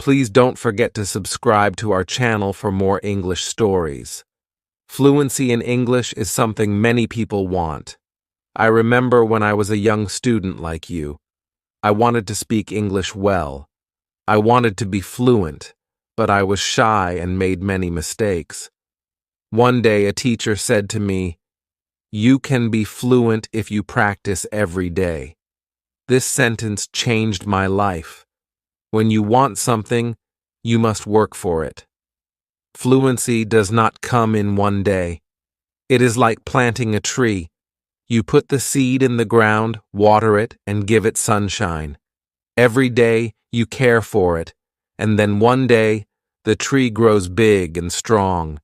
Please don't forget to subscribe to our channel for more English stories. Fluency in English is something many people want. I remember when I was a young student like you. I wanted to speak English well. I wanted to be fluent, but I was shy and made many mistakes. One day a teacher said to me, "You can be fluent if you practice every day." This sentence changed my life. When you want something, you must work for it. Fluency does not come in one day. It is like planting a tree. You put the seed in the ground, water it, and give it sunshine. Every day you care for it, and then one day the tree grows big and strong.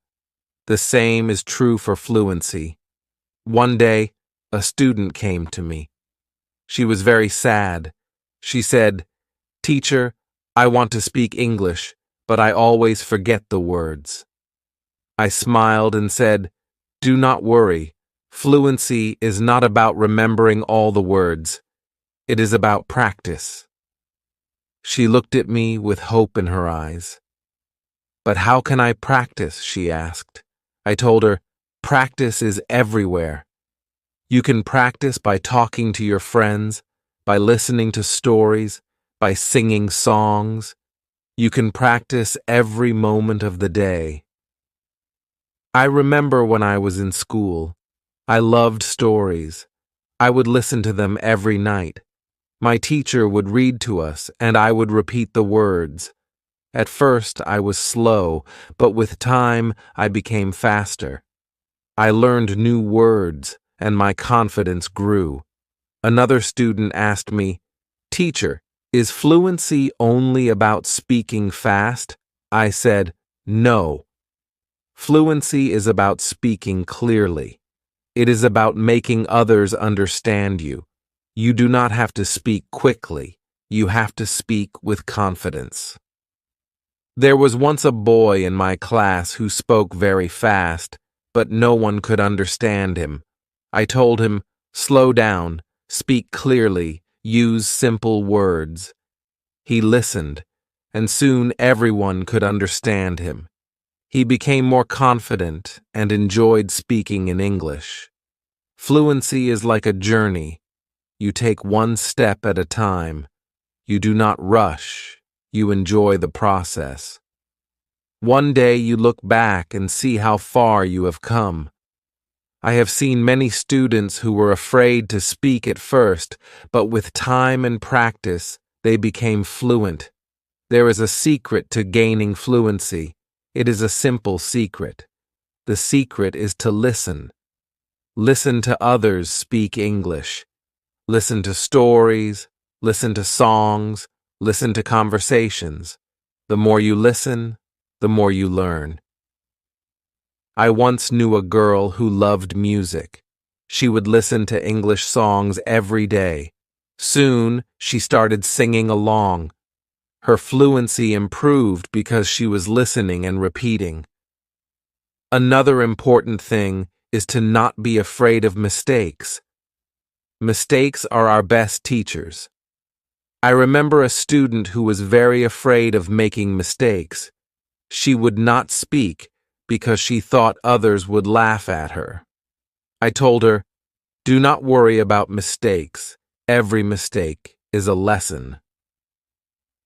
The same is true for fluency. One day, a student came to me. She was very sad. She said, "Teacher, I want to speak English, but I always forget the words." I smiled and said, "Do not worry. Fluency is not about remembering all the words. It is about practice." She looked at me with hope in her eyes. "But how can I practice?" she asked. I told her, "Practice is everywhere. You can practice by talking to your friends, by listening to stories, by singing songs. You can practice every moment of the day." I remember when I was in school. I loved stories. I would listen to them every night. My teacher would read to us, and I would repeat the words. At first, I was slow, but with time, I became faster. I learned new words, and my confidence grew. Another student asked me, "Teacher, is fluency only about speaking fast?" I said, "No. Fluency is about speaking clearly. It is about making others understand you. You do not have to speak quickly. You have to speak with confidence." There was once a boy in my class who spoke very fast, but no one could understand him. I told him, "Slow down, speak clearly, use simple words." He listened, and soon everyone could understand him. He became more confident and enjoyed speaking in English. Fluency is like a journey. You take one step at a time. You do not rush. You enjoy the process. One day you look back and see how far you have come. I have seen many students who were afraid to speak at first, but with time and practice, they became fluent. There is a secret to gaining fluency. It is a simple secret. The secret is to listen. Listen to others speak English. Listen to stories, listen to songs, listen to conversations. The more you listen, the more you learn. I once knew a girl who loved music. She would listen to English songs every day. Soon, she started singing along. Her fluency improved because she was listening and repeating. Another important thing is to not be afraid of mistakes. Mistakes are our best teachers. I remember a student who was very afraid of making mistakes. She would not speak because she thought others would laugh at her. I told her, "Do not worry about mistakes. Every mistake is a lesson."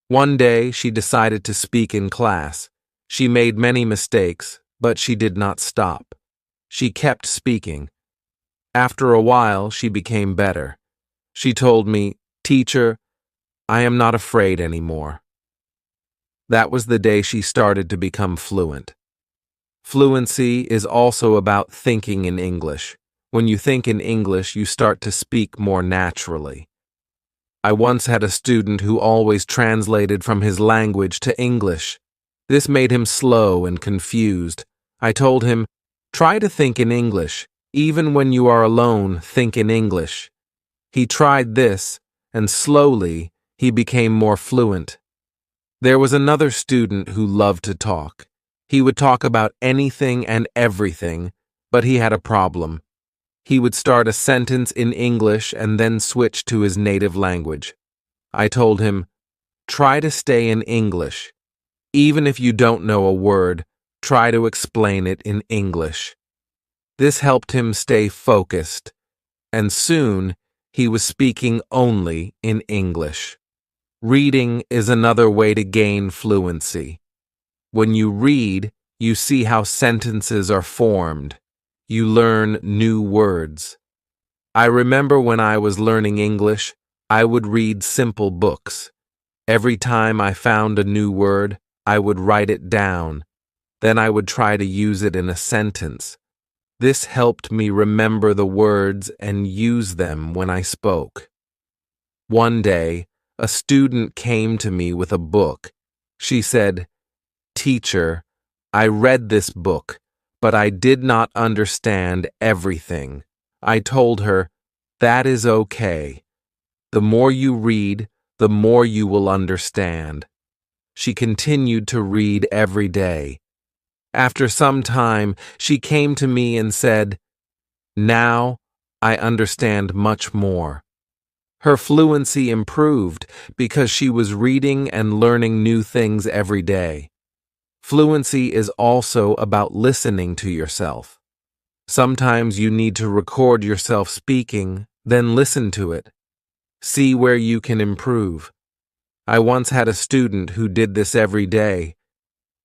One day, she decided to speak in class. She made many mistakes, but she did not stop. She kept speaking. After a while, she became better. She told me, "Teacher, I am not afraid anymore." That was the day she started to become fluent. Fluency is also about thinking in English. When you think in English, you start to speak more naturally. I once had a student who always translated from his language to English. This made him slow and confused. I told him, "Try to think in English. Even when you are alone, think in English." He tried this, and slowly, he became more fluent. There was another student who loved to talk. He would talk about anything and everything, but he had a problem. He would start a sentence in English and then switch to his native language. I told him, "Try to stay in English. Even if you don't know a word, try to explain it in English. This helped him stay focused, and soon he was speaking only in English. Reading is another way to gain fluency. When you read, you see how sentences are formed. You learn new words. I remember when I was learning English, I would read simple books. Every time I found a new word, I would write it down. Then I would try to use it in a sentence. This helped me remember the words and use them when I spoke. One day, a student came to me with a book. She said, "Teacher, I read this book, but I did not understand everything." I told her, "That is okay. The more you read, the more you will understand." She continued to read every day. After some time, she came to me and said, "Now I understand much more." Her fluency improved because she was reading and learning new things every day. Fluency is also about listening to yourself. Sometimes you need to record yourself speaking, then listen to it. See where you can improve. I once had a student who did this every day.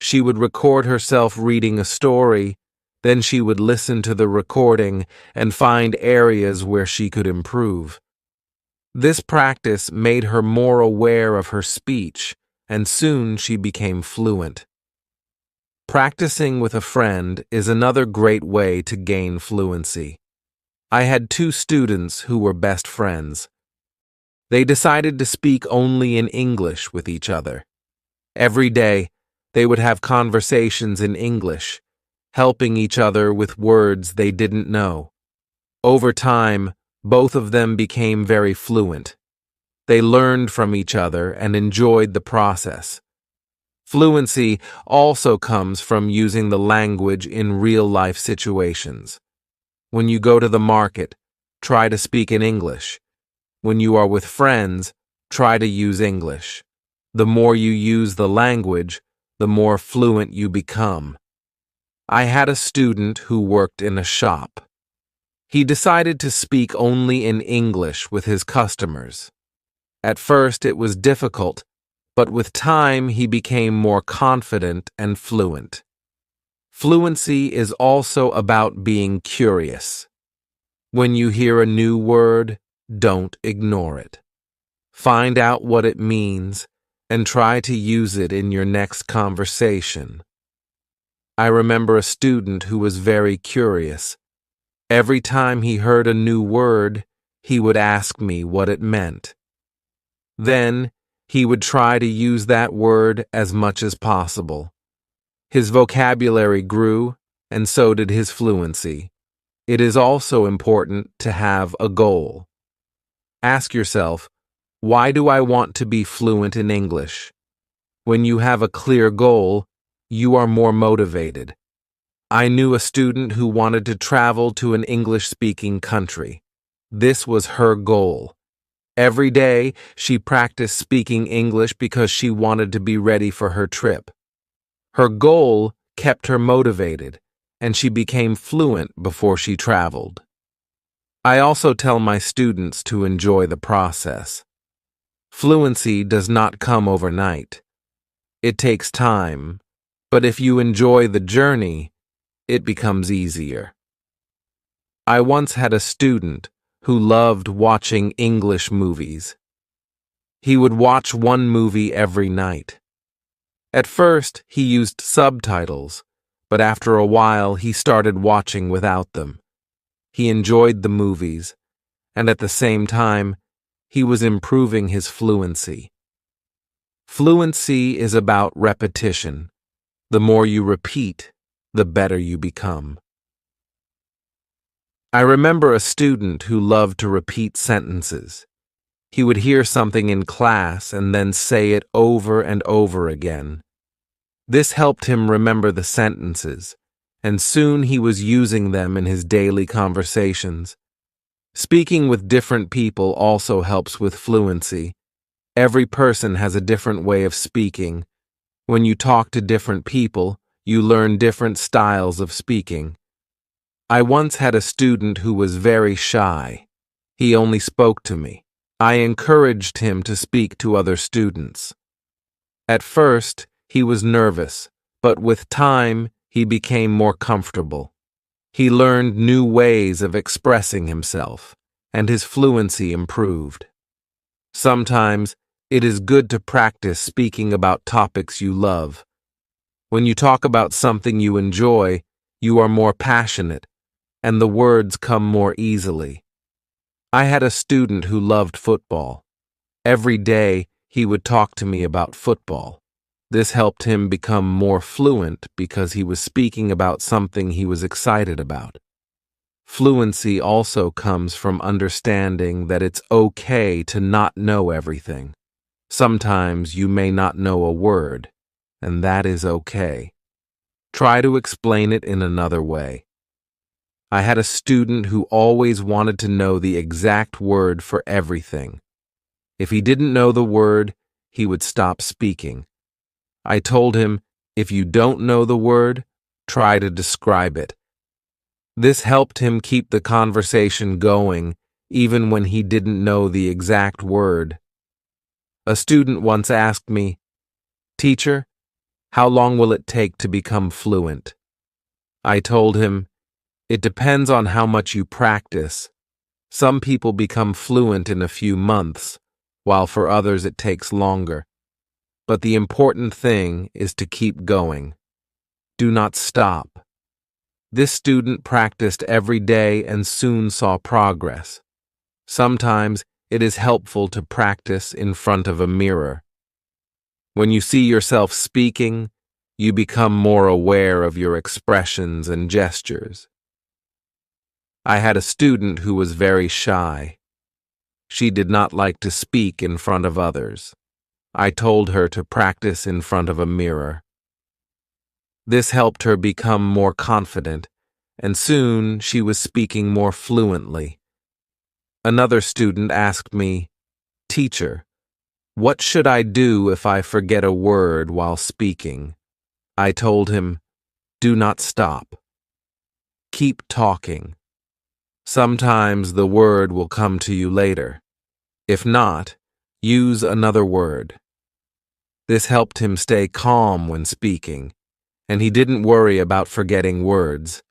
She would record herself reading a story, then she would listen to the recording and find areas where she could improve. This practice made her more aware of her speech, and soon she became fluent. Practicing with a friend is another great way to gain fluency. I had two students who were best friends. They decided to speak only in English with each other. Every day, they would have conversations in English, helping each other with words they didn't know. Over time, both of them became very fluent. They learned from each other and enjoyed the process. Fluency also comes from using the language in real-life situations. When you go to the market, try to speak in English. When you are with friends, try to use English. The more you use the language, the more fluent you become. I had a student who worked in a shop. He decided to speak only in English with his customers. At first it was difficult, but with time he became more confident and fluent. Fluency is also about being curious. When you hear a new word, don't ignore it. Find out what it means and try to use it in your next conversation. I remember a student who was very curious. Every time he heard a new word, he would ask me what it meant. Then, he would try to use that word as much as possible. His vocabulary grew, and so did his fluency. It is also important to have a goal. Ask yourself, why do I want to be fluent in English? When you have a clear goal, you are more motivated. I knew a student who wanted to travel to an English-speaking country. This was her goal. Every day, she practiced speaking English because she wanted to be ready for her trip. Her goal kept her motivated, and she became fluent before she traveled. I also tell my students to enjoy the process. Fluency does not come overnight. It takes time, but if you enjoy the journey, it becomes easier. I once had a student who loved watching English movies. He would watch one movie every night. At first, he used subtitles, but after a while he started watching without them. He enjoyed the movies, and at the same time, he was improving his fluency. Fluency is about repetition. The more you repeat, the better you become. I remember a student who loved to repeat sentences. He would hear something in class and then say it over and over again. This helped him remember the sentences, and soon he was using them in his daily conversations. Speaking with different people also helps with fluency. Every person has a different way of speaking. When you talk to different people, you learn different styles of speaking. I once had a student who was very shy. He only spoke to me. I encouraged him to speak to other students. At first, he was nervous, but with time, he became more comfortable. He learned new ways of expressing himself, and his fluency improved. Sometimes, it is good to practice speaking about topics you love. When you talk about something you enjoy, you are more passionate, and the words come more easily. I had a student who loved football. Every day, he would talk to me about football. This helped him become more fluent because he was speaking about something he was excited about. Fluency also comes from understanding that it's okay to not know everything. Sometimes you may not know a word, and that is okay. Try to explain it in another way. I had a student who always wanted to know the exact word for everything. If he didn't know the word, he would stop speaking. I told him, if you don't know the word, try to describe it. This helped him keep the conversation going, even when he didn't know the exact word. A student once asked me, "Teacher, how long will it take to become fluent?" I told him, it depends on how much you practice. Some people become fluent in a few months, while for others it takes longer. But the important thing is to keep going. Do not stop. This student practiced every day and soon saw progress. Sometimes it is helpful to practice in front of a mirror. When you see yourself speaking, you become more aware of your expressions and gestures. I had a student who was very shy. She did not like to speak in front of others. I told her to practice in front of a mirror. This helped her become more confident, and soon she was speaking more fluently. Another student asked me, "Teacher, what should I do if I forget a word while speaking?" I told him, do not stop. Keep talking. Sometimes the word will come to you later. If not, use another word. This helped him stay calm when speaking, and he didn't worry about forgetting words.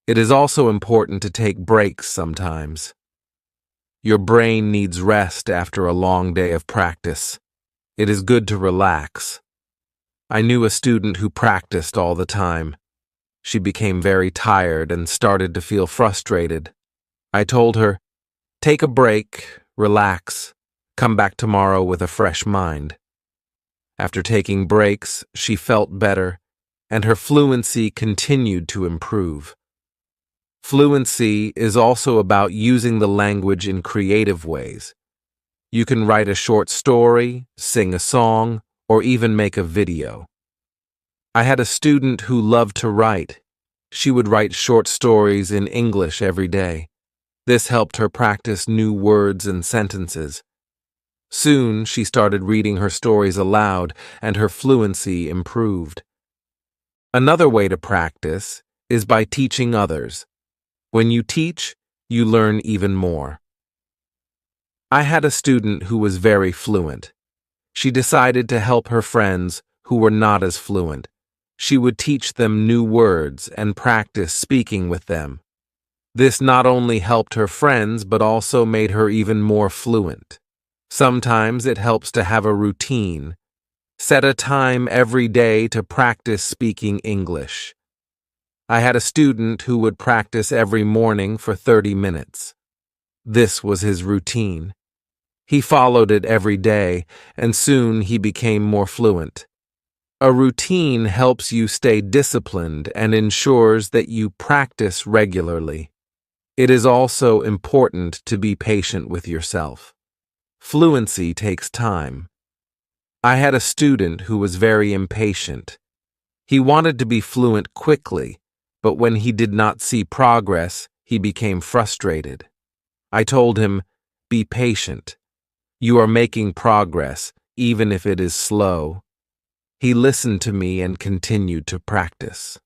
It is also important to take breaks sometimes. Your brain needs rest after a long day of practice. It is good to relax. I knew a student who practiced all the time. She became very tired and started to feel frustrated. I told her, take a break, relax, come back tomorrow with a fresh mind. After taking breaks, she felt better, and her fluency continued to improve. Fluency is also about using the language in creative ways. You can write a short story, sing a song, or even make a video. I had a student who loved to write. She would write short stories in English every day. This helped her practice new words and sentences. Soon, she started reading her stories aloud, and her fluency improved. Another way to practice is by teaching others. When you teach, you learn even more. I had a student who was very fluent. She decided to help her friends who were not as fluent. She would teach them new words and practice speaking with them. This not only helped her friends, but also made her even more fluent. Sometimes it helps to have a routine. Set a time every day to practice speaking English. I had a student who would practice every morning for 30 minutes. This was his routine. He followed it every day, and soon he became more fluent. A routine helps you stay disciplined and ensures that you practice regularly. It is also important to be patient with yourself. Fluency takes time. I had a student who was very impatient. He wanted to be fluent quickly, but when he did not see progress, he became frustrated. I told him, be patient. You are making progress, even if it is slow. He listened to me and continued to practice.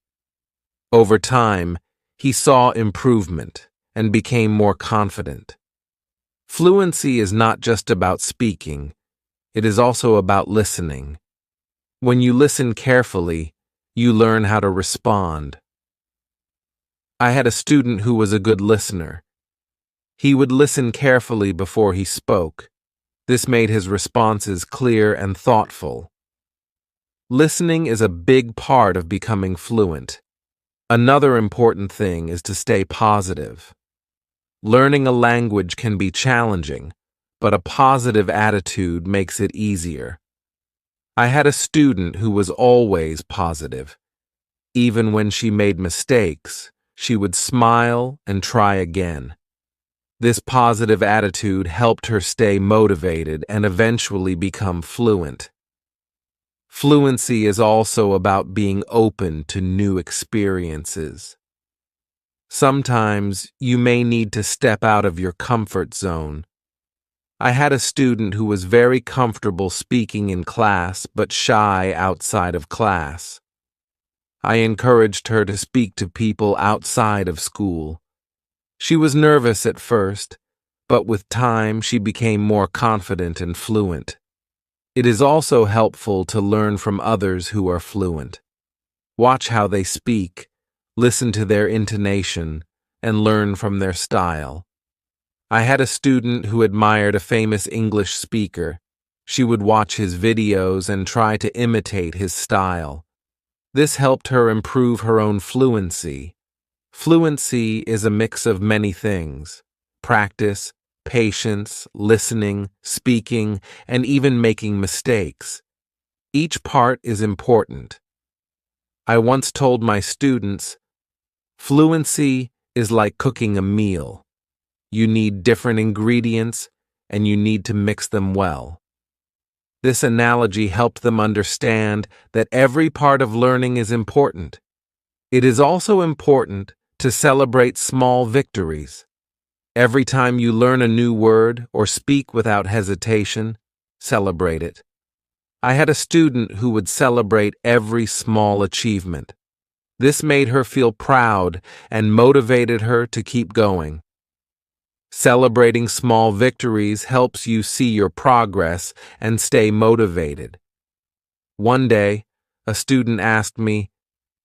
Over time, he saw improvement and became more confident. Fluency is not just about speaking, it is also about listening. When you listen carefully, you learn how to respond. I had a student who was a good listener. He would listen carefully before he spoke. This made his responses clear and thoughtful. Listening is a big part of becoming fluent. Another important thing is to stay positive. Learning a language can be challenging, but a positive attitude makes it easier. I had a student who was always positive. Even when she made mistakes, she would smile and try again. This positive attitude helped her stay motivated and eventually become fluent. Fluency is also about being open to new experiences. Sometimes you may need to step out of your comfort zone. I had a student who was very comfortable speaking in class but shy outside of class. I encouraged her to speak to people outside of school. She was nervous at first, but with time she became more confident and fluent. It is also helpful to learn from others who are fluent. Watch how they speak, listen to their intonation, and learn from their style. I had a student who admired a famous English speaker. She would watch his videos and try to imitate his style. This helped her improve her own fluency. Fluency is a mix of many things: practice, patience, listening, speaking, and even making mistakes. Each part is important. I once told my students, fluency is like cooking a meal. You need different ingredients, and you need to mix them well. This analogy helped them understand that every part of learning is important. It is also important to celebrate small victories. Every time you learn a new word or speak without hesitation, celebrate it. I had a student who would celebrate every small achievement. This made her feel proud and motivated her to keep going. Celebrating small victories helps you see your progress and stay motivated. One day, a student asked me,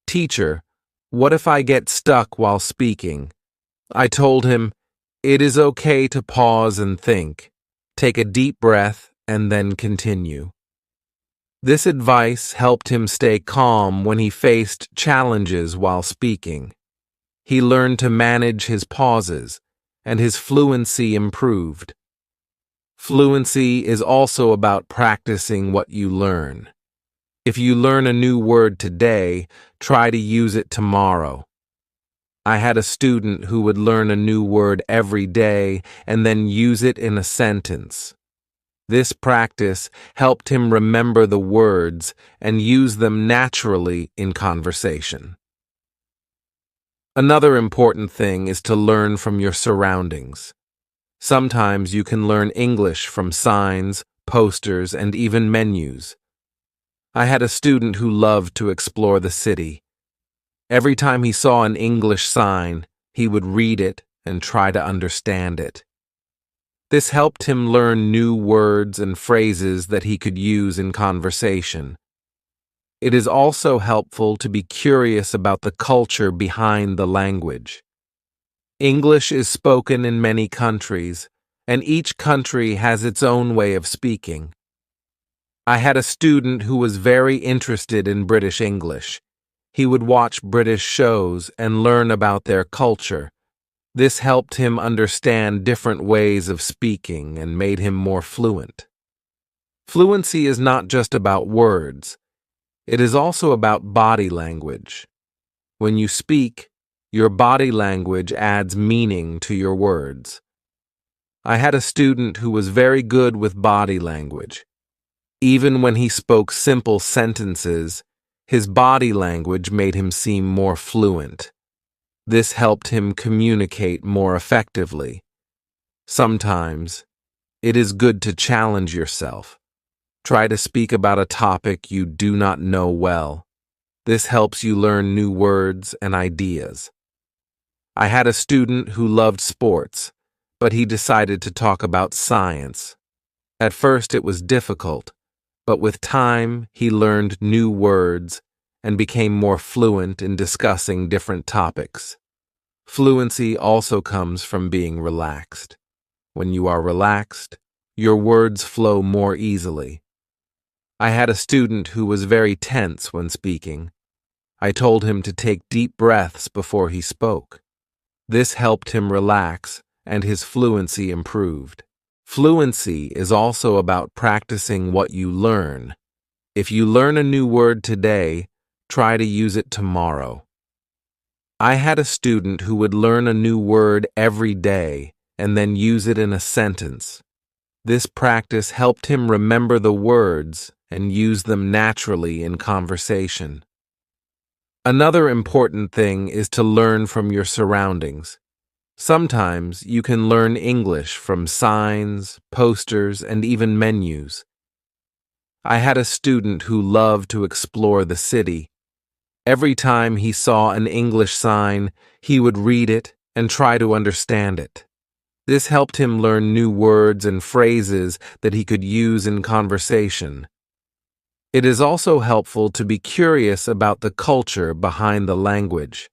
"Teacher, what if I get stuck while speaking?" I told him, "It is okay to pause and think. Take a deep breath and then continue." This advice helped him stay calm when he faced challenges while speaking. He learned to manage his pauses, and his fluency improved. Fluency is also about practicing what you learn. If you learn a new word today, try to use it tomorrow. I had a student who would learn a new word every day and then use it in a sentence. This practice helped him remember the words and use them naturally in conversation. Another important thing is to learn from your surroundings. Sometimes you can learn English from signs, posters, and even menus. I had a student who loved to explore the city. Every time he saw an English sign, he would read it and try to understand it. This helped him learn new words and phrases that he could use in conversation. It is also helpful to be curious about the culture behind the language. English is spoken in many countries, and each country has its own way of speaking. I had a student who was very interested in British English. He would watch British shows and learn about their culture. This helped him understand different ways of speaking and made him more fluent. Fluency is not just about words. It is also about body language. When you speak, your body language adds meaning to your words. I had a student who was very good with body language. Even when he spoke simple sentences, his body language made him seem more fluent. This helped him communicate more effectively. Sometimes, it is good to challenge yourself. Try to speak about a topic you do not know well. This helps you learn new words and ideas. I had a student who loved sports, but he decided to talk about science. At first it was difficult, but with time he learned new words and became more fluent in discussing different topics. Fluency also comes from being relaxed. When you are relaxed, your words flow more easily. I had a student who was very tense when speaking. I told him to take deep breaths before he spoke. This helped him relax, and his fluency improved. Fluency is also about practicing what you learn. If you learn a new word today, try to use it tomorrow. I had a student who would learn a new word every day and then use it in a sentence. This practice helped him remember the words and use them naturally in conversation. Another important thing is to learn from your surroundings. Sometimes you can learn English from signs, posters, and even menus. I had a student who loved to explore the city. Every time he saw an English sign, he would read it and try to understand it. This helped him learn new words and phrases that he could use in conversation. It is also helpful to be curious about the culture behind the language.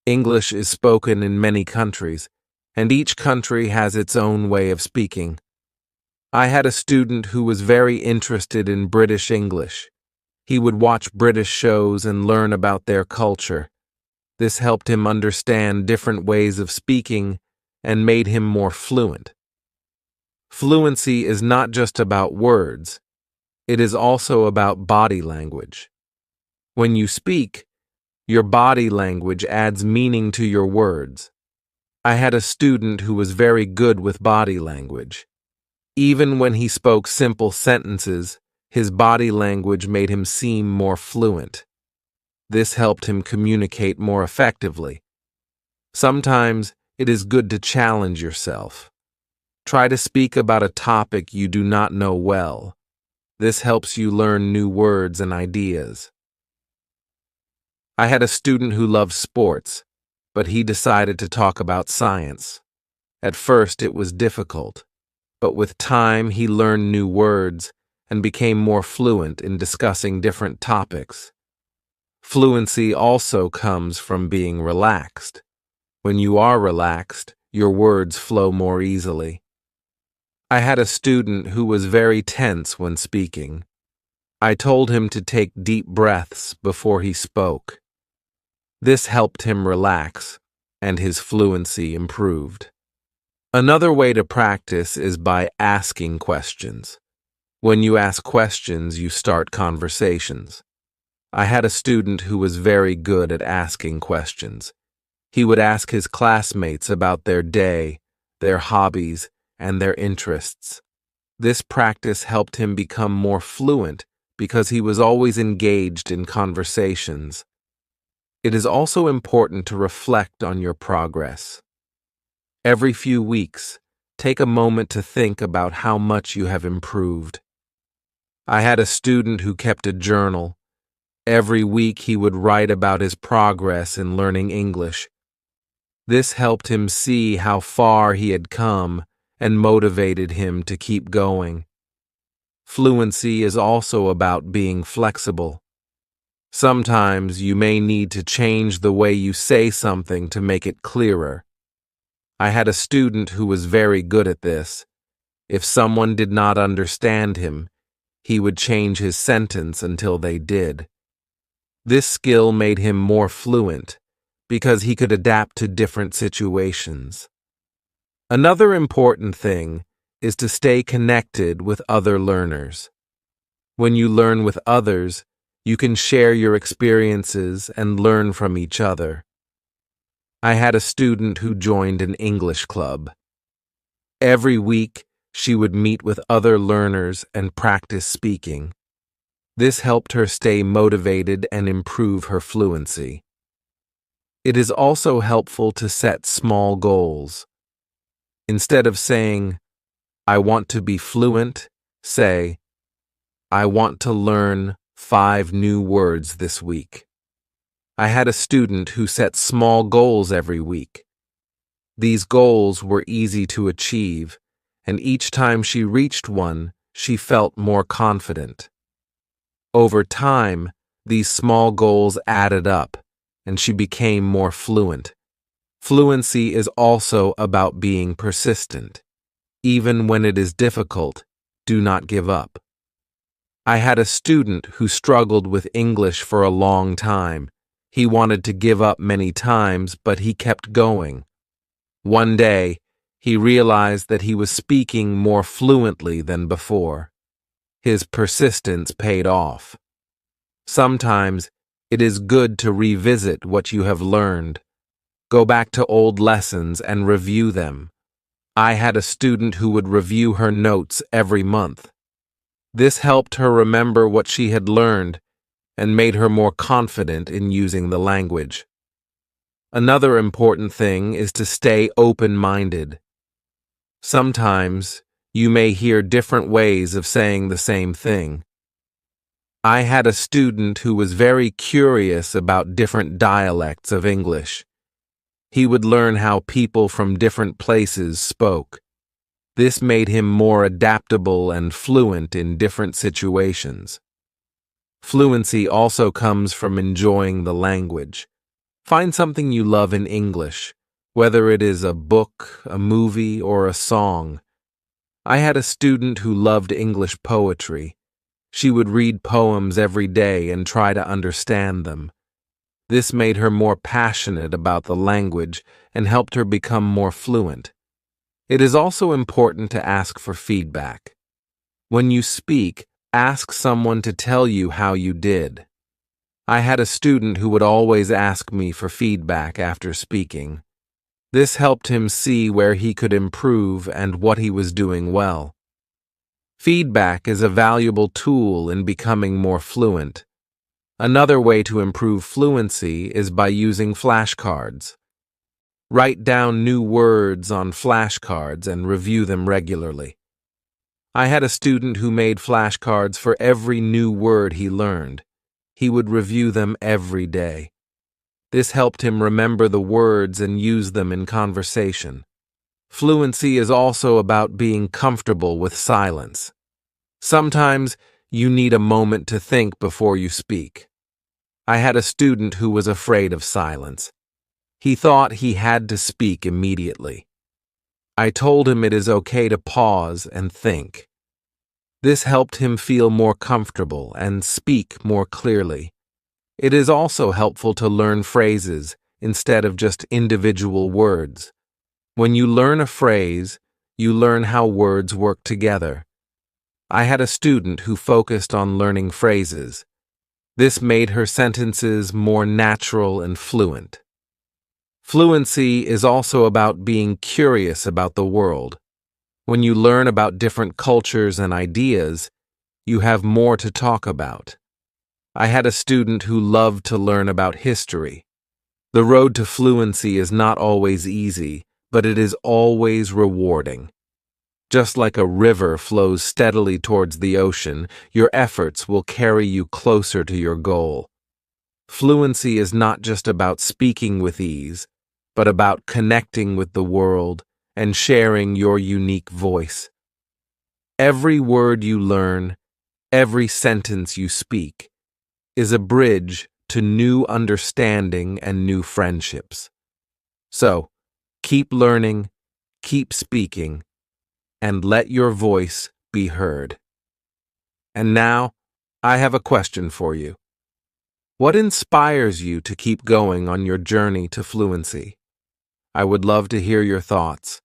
English is spoken in many countries, and each country has its own way of speaking. I had a student who was very interested in British English. He would watch British shows and learn about their culture. This helped him understand different ways of speaking and made him more fluent. Fluency is not just about words. It is also about body language. When you speak, your body language adds meaning to your words. I had a student who was very good with body language. Even when he spoke simple sentences, his body language made him seem more fluent. This helped him communicate more effectively. Sometimes it is good to challenge yourself. Try to speak about a topic you do not know well. This helps you learn new words and ideas. I had a student who loved sports, but he decided to talk about science. At first it was difficult, but with time he learned new words and became more fluent in discussing different topics. Fluency also comes from being relaxed. When you are relaxed, your words flow more easily. I had a student who was very tense when speaking. I told him to take deep breaths before he spoke. This helped him relax, and his fluency improved. Another way to practice is by asking questions. When you ask questions, you start conversations. I had a student who was very good at asking questions. He would ask his classmates about their day, their hobbies, and their interests. This practice helped him become more fluent because he was always engaged in conversations. It is also important to reflect on your progress. Every few weeks, take a moment to think about how much you have improved. I had a student who kept a journal. Every week he would write about his progress in learning English. This helped him see how far he had come and motivated him to keep going. Fluency is also about being flexible. Sometimes you may need to change the way you say something to make it clearer. I had a student who was very good at this. If someone did not understand him, he would change his sentence until they did. This skill made him more fluent because he could adapt to different situations. Another important thing is to stay connected with other learners. When you learn with others, you can share your experiences and learn from each other. I had a student who joined an English club. Every week, she would meet with other learners and practice speaking. This helped her stay motivated and improve her fluency. It is also helpful to set small goals. Instead of saying, "I want to be fluent," say, I want to learn 5 new words this week. I had a student who set small goals every week. These goals were easy to achieve, and each time she reached one, she felt more confident. Over time, these small goals added up, and she became more fluent. Fluency is also about being persistent. Even when it is difficult, do not give up. I had a student who struggled with English for a long time. He wanted to give up many times, but he kept going. One day, he realized that he was speaking more fluently than before. His persistence paid off. Sometimes, it is good to revisit what you have learned. Go back to old lessons and review them. I had a student who would review her notes every month. This helped her remember what she had learned and made her more confident in using the language. Another important thing is to stay open-minded. Sometimes, you may hear different ways of saying the same thing. I had a student who was very curious about different dialects of English. He would learn how people from different places spoke. This made him more adaptable and fluent in different situations. Fluency also comes from enjoying the language. Find something you love in English, whether it is a book, a movie, or a song. I had a student who loved English poetry. She would read poems every day and try to understand them. This made her more passionate about the language and helped her become more fluent. It is also important to ask for feedback. When you speak, ask someone to tell you how you did. I had a student who would always ask me for feedback after speaking. This helped him see where he could improve and what he was doing well. Feedback is a valuable tool in becoming more fluent. Another way to improve fluency is by using flashcards. Write down new words on flashcards and review them regularly. I had a student who made flashcards for every new word he learned. He would review them every day. This helped him remember the words and use them in conversation. Fluency is also about being comfortable with silence. Sometimes you need a moment to think before you speak. I had a student who was afraid of silence. He thought he had to speak immediately. I told him it is okay to pause and think. This helped him feel more comfortable and speak more clearly. It is also helpful to learn phrases instead of just individual words. When you learn a phrase, you learn how words work together. I had a student who focused on learning phrases. This made her sentences more natural and fluent. Fluency is also about being curious about the world. When you learn about different cultures and ideas, you have more to talk about. I had a student who loved to learn about history. The road to fluency is not always easy, but it is always rewarding. Just like a river flows steadily towards the ocean, your efforts will carry you closer to your goal. Fluency is not just about speaking with ease, but about connecting with the world and sharing your unique voice. Every word you learn, every sentence you speak, is a bridge to new understanding and new friendships. So, keep learning, keep speaking, and let your voice be heard. And now, I have a question for you. What inspires you to keep going on your journey to fluency? I would love to hear your thoughts.